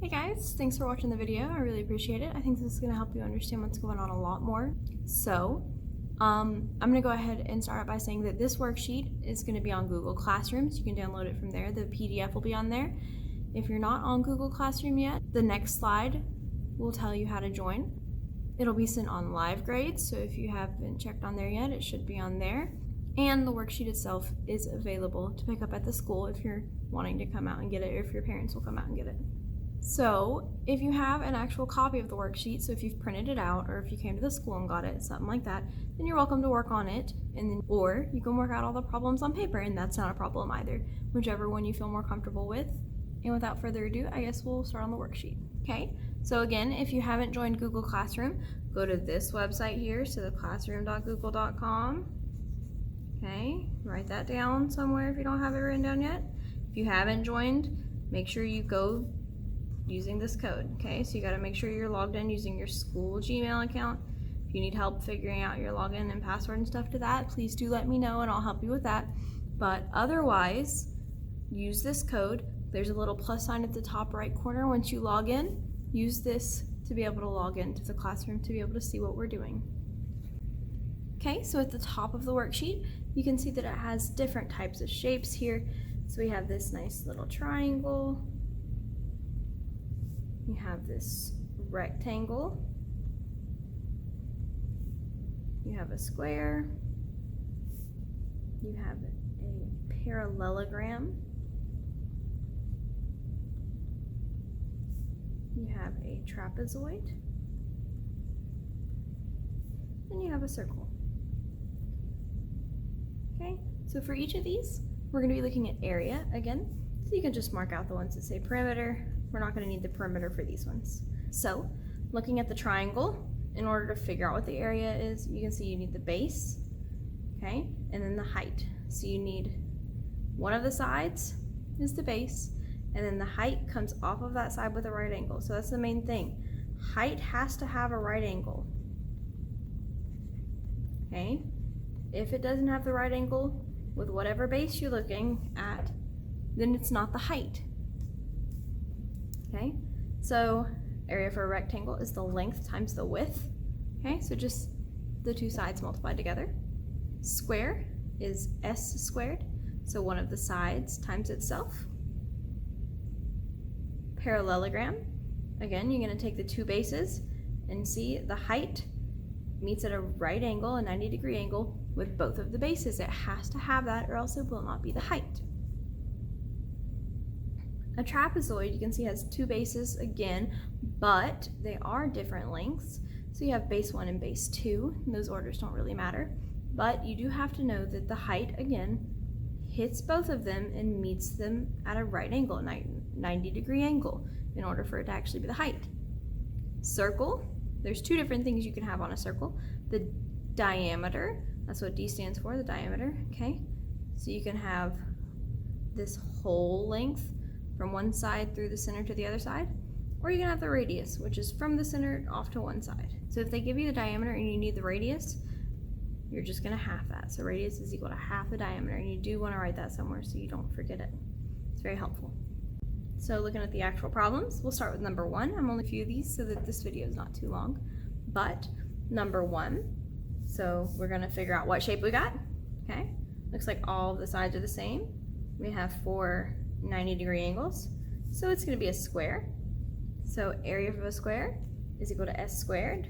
Hey guys, thanks for watching the video. I really appreciate it. I think this is going to help you understand what's going on a lot more. So, I'm going to go ahead and start out by saying that this worksheet is going to be on Google Classroom, so you can download it from there. The PDF will be on there. If you're not on Google Classroom yet, the next slide will tell you how to join. It'll be sent on live grades, so if you haven't checked on there yet, it should be on there. And the worksheet itself is available to pick up at the school if you're wanting to come out and get it, or if your parents will come out and get it. So if you have an actual copy of the worksheet, so if you've printed it out or if you came to the school and got it, something like that, then you're welcome to work on it, or you can work out all the problems on paper, and that's not a problem either, whichever one you feel more comfortable with. And without further ado, I guess we'll start on the worksheet. Okay, so again, if you haven't joined Google Classroom, go to this website here, so the classroom.google.com. Okay, write that down somewhere if you don't have it written down yet. If you haven't joined, make sure you go using this code. Okay, so you got to make sure you're logged in using your school Gmail account. If you need help figuring out your login and password and stuff to that, please do let me know and I'll help you with that. But otherwise, use this code. There's a little plus sign at the top right corner. Once you log in, use this to be able to log into the classroom to be able to see what we're doing. Okay, so at the top of the worksheet, you can see that it has different types of shapes here. So we have this nice little triangle. You have this rectangle. You have a square. You have a parallelogram. You have a trapezoid. And you have a circle. Okay, so for each of these, we're going to be looking at area again. So you can just mark out the ones that say perimeter. We're not going to need the perimeter for these ones. So, looking at the triangle, in order to figure out what the area is, you can see you need the base, okay, and then the height. So you need one of the sides is the base, and then the height comes off of that side with a right angle. So that's the main thing. Height has to have a right angle. Okay? If it doesn't have the right angle with whatever base you're looking at, then it's not the height. Okay, so area for a rectangle is the length times the width. Okay, so just the two sides multiplied together. Square is s squared, so one of the sides times itself. Parallelogram, again, you're going to take the two bases and see the height meets at a right angle, a 90-degree angle, with both of the bases. It has to have that or else it will not be the height. A trapezoid, you can see, has two bases again, but they are different lengths. So you have base 1 and base 2, and those orders don't really matter. But you do have to know that the height, again, hits both of them and meets them at a right angle, 90-degree angle, in order for it to actually be the height. Circle, there's two different things you can have on a circle. The diameter, that's what D stands for, the diameter, okay? So you can have this whole length from one side through the center to the other side, or you can have the radius, which is from the center off to one side. So if they give you the diameter and you need the radius, you're just going to half that. So radius is equal to half the diameter, and you do want to write that somewhere so you don't forget it. It's very helpful. So looking at the actual problems, we'll start with number 1. I'm only a few of these so that this video is not too long. But number 1, so we're going to figure out what shape we got. Okay, looks like all of the sides are the same. We have 4 90-degree angles, so it's going to be a square. So area of a square is equal to s squared.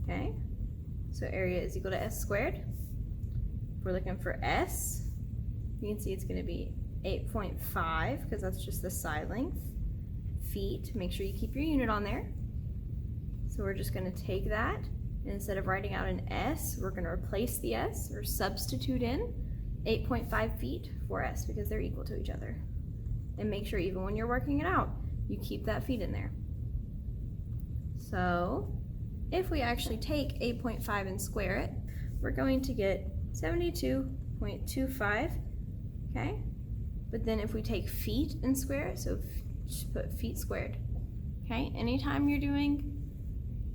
Okay, so area is equal to s squared. If we're looking for s, you can see it's going to be 8.5 because that's just the side length. Feet, make sure you keep your unit on there. So we're just going to take that, and instead of writing out an s, we're going to replace the s or substitute in 8.5 feet for s because they're equal to each other. And make sure even when you're working it out, you keep that feet in there. So if we actually take 8.5 and square it, we're going to get 72.25, okay? But then if we take feet and square it, so just put feet squared, okay? Anytime you're doing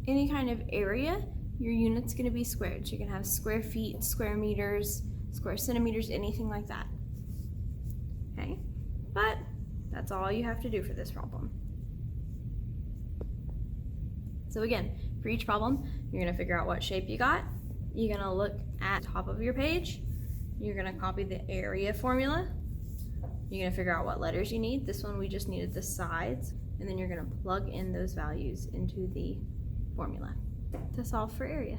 any kind of area, your unit's gonna be squared. So you can have square feet, square meters, square centimeters, anything like that. Okay, but That's all you have to do for this problem. So again, for each problem, you're gonna figure out what shape you got. You're gonna look at the top of your page. You're gonna copy the area formula. You're gonna figure out what letters you need. This one we just needed the sides. And then you're gonna plug in those values into the formula to solve for area.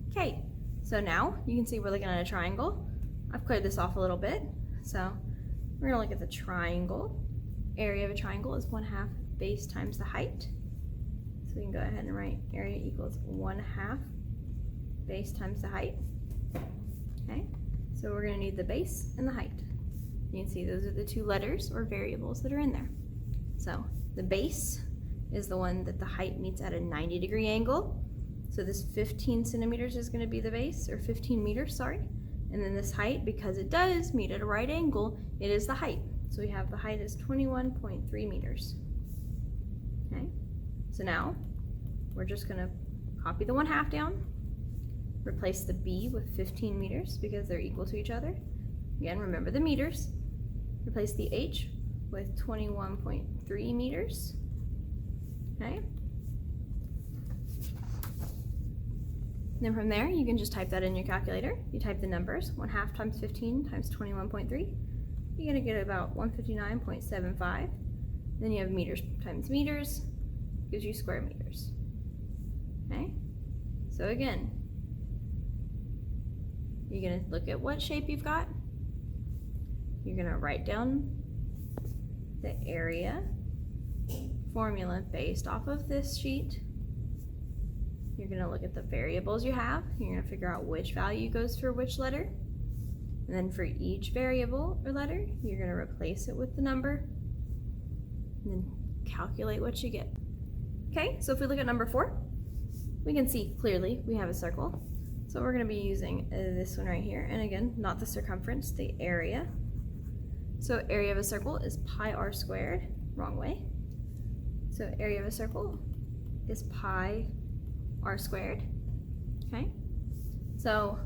Okay, so now you can see we're looking at a triangle. I've cleared this off a little bit. So we're gonna look at the triangle. Area of a triangle is 1/2 base times the height. So we can go ahead and write area equals 1/2 base times the height. Okay, so we're gonna need the base and the height. You can see those are the two letters or variables that are in there. So the base is the one that the height meets at a 90-degree angle. So this 15 centimeters is gonna be the base, or 15 meters, sorry. And then this height, because it does meet at a right angle, it is the height. So we have the height is 21.3 meters. Okay, so now we're just gonna copy the 1/2 down, replace the B with 15 meters because they're equal to each other. Again, remember the meters. Replace the H with 21.3 meters. Okay. Then from there, you can just type that in your calculator. You type the numbers, 1/2 times 15 times 21.3. You're gonna get about 159.75. Then you have meters times meters, gives you square meters. Okay, so again, you're gonna look at what shape you've got. You're gonna write down the area formula based off of this sheet. You're gonna look at the variables you have. You're gonna figure out which value goes for which letter. And then for each variable or letter, you're gonna replace it with the number and then calculate what you get. Okay, so if we look at number 4, we can see clearly we have a circle. So we're gonna be using this one right here. And again, not the circumference, the area. So area of a circle is pi r squared, wrong way. So area of a circle is pi r squared, okay? So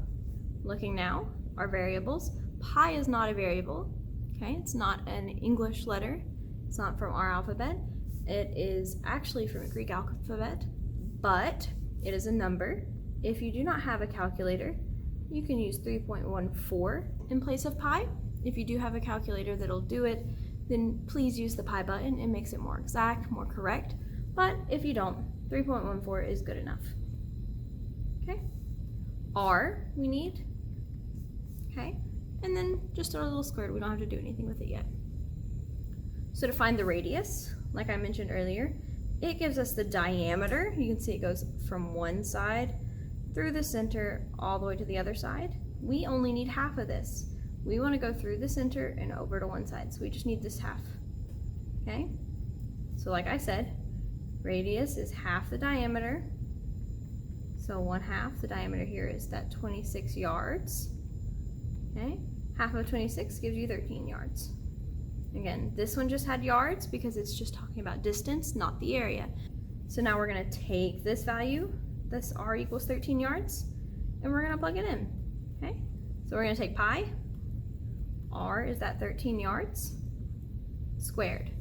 looking now, our variables, pi is not a variable, okay? It's not an English letter. It's not from our alphabet. It is actually from a Greek alphabet, but it is a number. If you do not have a calculator, you can use 3.14 in place of pi. If you do have a calculator that'll do it, then please use the pi button. It makes it more exact, more correct. But if you don't, 3.14 is good enough. Okay, R we need, okay, and then just a little squared. We don't have to do anything with it yet. So to find the radius, like I mentioned earlier, it gives us the diameter. You can see it goes from one side through the center all the way to the other side. We only need half of this. We want to go through the center and over to one side, so we just need this half. Okay, so like I said, radius is half the diameter. So 1/2, the diameter here is that 26 yards. Okay, half of 26 gives you 13 yards. Again, this one just had yards because it's just talking about distance, not the area. So now we're gonna take this value, this r equals 13 yards, and we're gonna plug it in. Okay, so we're gonna take pi, r is that 13 yards, squared.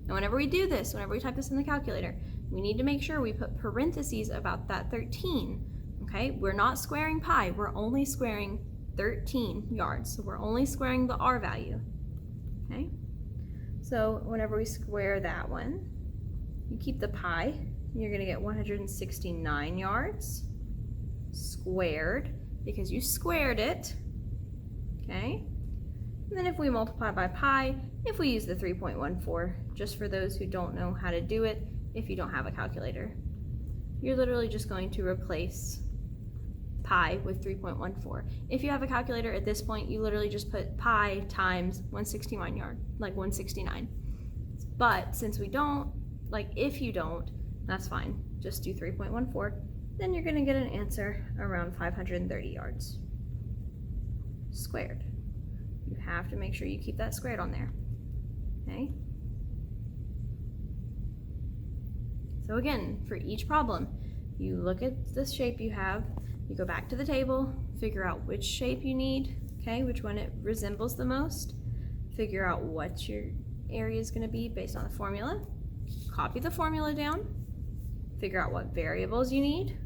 Now whenever we do this, whenever we type this in the calculator, we need to make sure we put parentheses about that 13, okay? We're not squaring pi, we're only squaring 13 yards, so we're only squaring the r value, okay? So whenever we square that one, you keep the pi, you're gonna get 169 yards squared, because you squared it, okay? And then if we multiply by pi, if we use the 3.14, just for those who don't know how to do it, if you don't have a calculator, you're literally just going to replace pi with 3.14. If you have a calculator at this point, you literally just put pi times 169 yard, like 169. But since we don't, like if you don't, that's fine. Just do 3.14. Then you're gonna get an answer around 530 yards squared. You have to make sure you keep that squared on there, okay? So again, for each problem, you look at the shape you have, you go back to the table, figure out which shape you need, okay, which one it resembles the most, figure out what your area is going to be based on the formula. Copy the formula down, figure out what variables you need,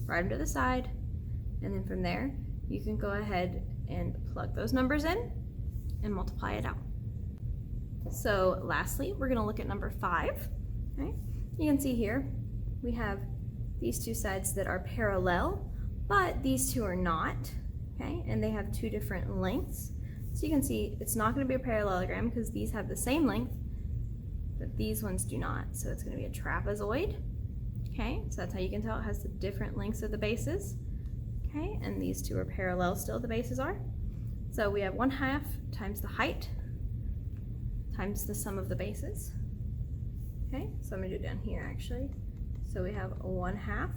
write them to the side, and then from there you can go ahead and plug those numbers in and multiply it out. So lastly, we're going to look at number 5. Okay? You can see here we have these two sides that are parallel, but these two are not, okay? And they have two different lengths. So you can see it's not going to be a parallelogram because these have the same length, but these ones do not. So it's going to be a trapezoid, okay? So that's how you can tell it has the different lengths of the bases, okay? And these two are parallel still, the bases are. So we have 1/2 times the height times the sum of the bases. Okay, so I'm gonna do it down here actually. So we have 1/2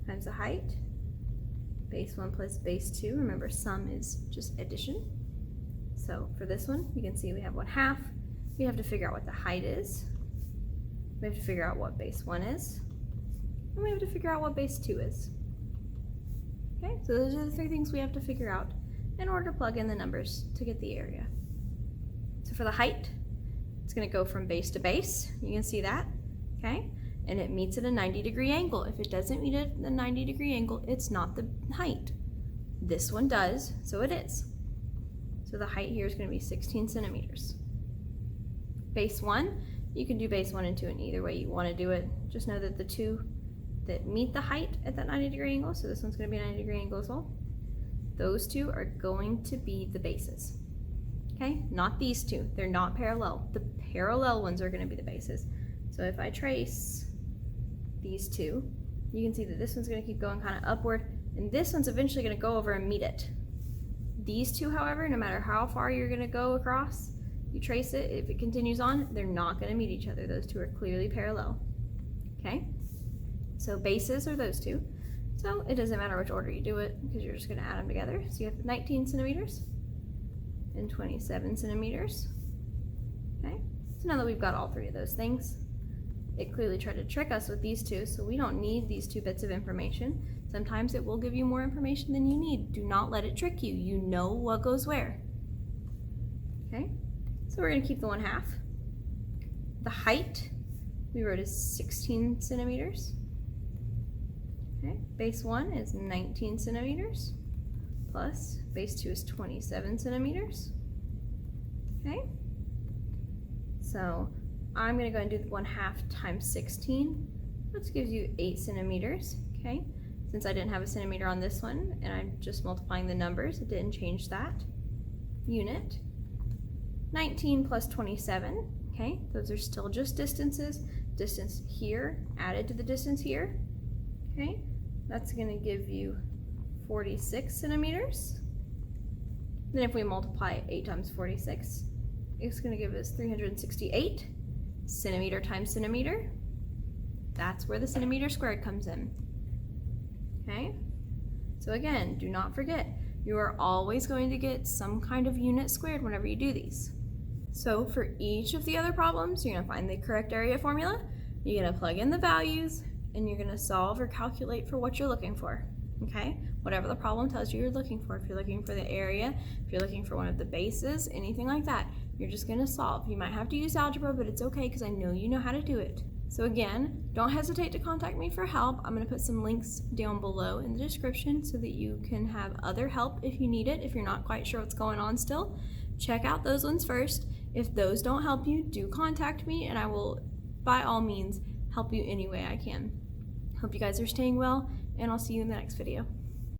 times the height, base 1 plus base 2. Remember, sum is just addition. So for this one, you can see we have 1/2. We have to figure out what the height is. We have to figure out what base 1 is. And we have to figure out what base 2 is. Okay, so those are the 3 things we have to figure out in order to plug in the numbers to get the area. So for the height, it's going to go from base to base. You can see that, okay? And it meets at a 90-degree angle. If it doesn't meet at the 90-degree angle, it's not the height. This one does, so it is. So the height here is going to be 16 centimeters. Base 1, you can do base 1 and 2 in either way you want to do it. Just know that the two that meet the height at that 90-degree angle, so this one's going to be a 90-degree angle as well, those two are going to be the bases. Okay, not these two. They're not parallel. The parallel ones are going to be the bases. So if I trace these two, you can see that this one's going to keep going kind of upward, and this one's eventually going to go over and meet it. These two, however, no matter how far you're going to go across, you trace it, if it continues on, they're not going to meet each other. Those two are clearly parallel. Okay, so bases are those two. So it doesn't matter which order you do it because you're just going to add them together. So you have 19 centimeters and 27 centimeters. Okay, so now that we've got all 3 of those things, it clearly tried to trick us with these two, so we don't need these 2 bits of information. Sometimes it will give you more information than you need. Do not let it trick you. You know what goes where. Okay, so we're going to keep the 1/2. The height we wrote is 16 centimeters. Okay, base 1 is 19 centimeters. Plus base 2 is 27 centimeters. Okay, so I'm going to go and do the 1/2 times 16, which gives you 8 centimeters. Okay, since I didn't have a centimeter on this one and I'm just multiplying the numbers, it didn't change that. Unit 19 plus 27. Okay, those are still just distances. Distance here added to the distance here. Okay, that's going to give you 46 centimeters. Then if we multiply 8 times 46, it's going to give us 368 centimeter times centimeter. That's where the centimeter squared comes in. Okay, so again, do not forget, you are always going to get some kind of unit squared whenever you do these. So for each of the other problems, you're going to find the correct area formula, you're going to plug in the values, and you're going to solve or calculate for what you're looking for. Okay, whatever the problem tells you you're looking for. If you're looking for the area, if you're looking for one of the bases, anything like that, you're just going to solve. You might have to use algebra, but it's okay because I know you know how to do it. So again, don't hesitate to contact me for help. I'm going to put some links down below in the description so that you can have other help if you need it. If you're not quite sure what's going on still, check out those ones first. If those don't help you, do contact me and I will, by all means, help you any way I can. Hope you guys are staying well, and I'll see you in the next video.